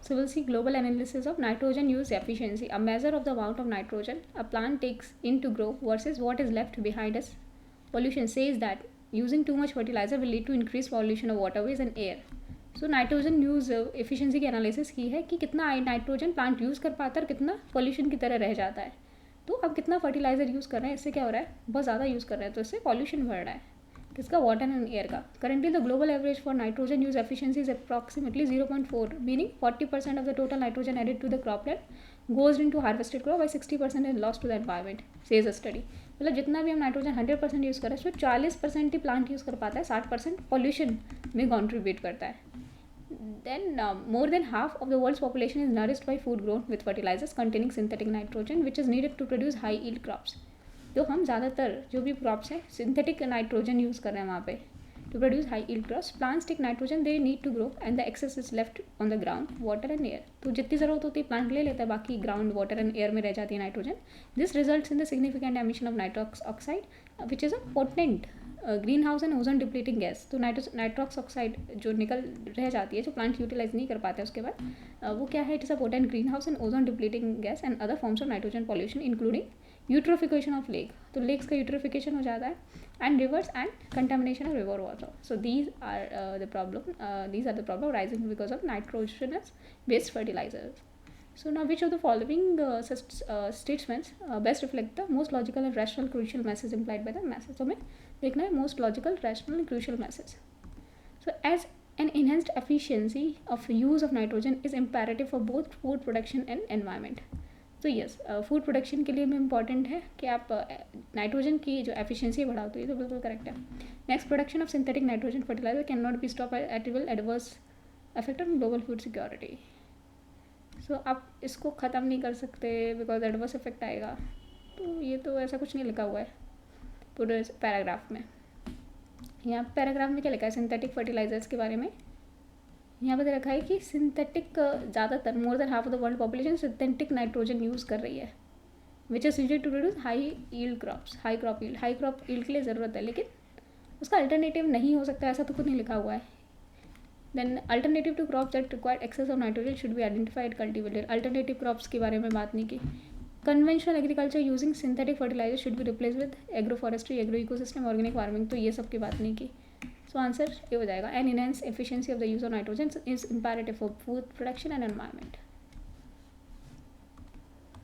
So we'll see global analysis of nitrogen use efficiency, a measure of the amount of nitrogen a plant takes in to grow versus what is left behind as pollution. Says that using too much fertilizer will lead to increased pollution of waterways and air. So nitrogen use efficiency की analysis की है कि कितना nitrogen plant use कर पाता है और कितना पॉल्यूशन की तरह रह जाता है. तो अब कितना फर्टिलाइजर यूज़ कर रहे हैं, इससे क्या हो रहा है, बहुत ज़्यादा यूज़ कर रहे हैं तो इससे पॉल्यूशन बढ़ रहा है. किसका, वाटर एंड एयर का. Currently the global average for nitrogen use efficiency is approximately 0.4, meaning 40% of the total nitrogen added to the cropland goes in to harvested crop by 60% is lost to the environment, says a study. मतलब जितना भी हम nitrogen 100% use कर रहे हैं उसमें 40% ही plant use कर पाता है, 60% पॉल्यूशन में कॉन्ट्रीब्यूट करता है. Then more than half of the world's population is nourished by food grown with fertilizers containing synthetic nitrogen which is needed to produce high yield crops. तो हम ज़्यादातर जो भी क्रॉप्स हैं सिंथेटिक नाइट्रोजन यूज़ कर रहे हैं वहाँ पे to produce high yield crops. Plants take nitrogen they need to grow and the excess is left on the ground, water and air. तो जितनी ज़रूरत होती है प्लांट ले लेता है, बाकी ग्राउंड, वाटर एंड एयर में रह जाती है nitrogen. This results in the significant emission of Nitrox oxide which is a potent green house and ozone depleting gas. तो नाइट्रॉक्स ऑक्साइड जो निकल रह जाती है, जो प्लांट यूटिलाइज नहीं कर पाते उसके बाद, वो क्या है, it is a potent green house and ozone depleting gas and other forms of nitrogen pollution including eutrophication of lake. तो लेक्स का यूट्रोफिकेशन हो जाता है and rivers and contamination of river water. So these are the problem rising because of nitrogenous based fertilizers. So now which of the following statements best reflect the most logical and rational crucial message implied by the message. So हमें देखना है most logical, rational and crucial message. So as an enhanced efficiency of use of nitrogen is imperative for both food production and environment. तो yes, food production के लिए भी important है कि आप नाइट्रोजन की जो एफिशिएंसी बढ़ाओ, तो ये तो बिल्कुल करेक्ट है. Next, production of synthetic nitrogen fertiliser can not be stop at will adverse effect on global food security. So आप इसको ख़त्म नहीं कर सकते बिकॉज एडवर्स इफेक्ट आएगा. तो ये तो ऐसा कुछ नहीं लिखा हुआ है पूरे पैराग्राफ में. यहाँ पैराग्राफ में क्या लिखा है सिंथेटिक फर्टिलाइजर्स के बारे में. यहाँ पर दे रखा है कि सिंथेटिक ज़्यादातर more than half of the world population synthetic nitrogen use कर रही है which is used to produce high yield crops. High crop yield के लिए ज़रूरत है, लेकिन उसका अल्टरनेटिव नहीं हो सकता, ऐसा तो कुछ नहीं लिखा हुआ है. Then alternative to crops that required excess of nitrogen should be identified cultivated. Alternative crops के बारे में बात नहीं की. Conventional agriculture using synthetic fertiliser should be replace with agro forestry, agro ecosystem, organic farming. तो ये सब की बात नहीं की. सो आंसर ये हो जाएगा. An enhance efficiency of the use of nitrogen is imperative for food production and environment.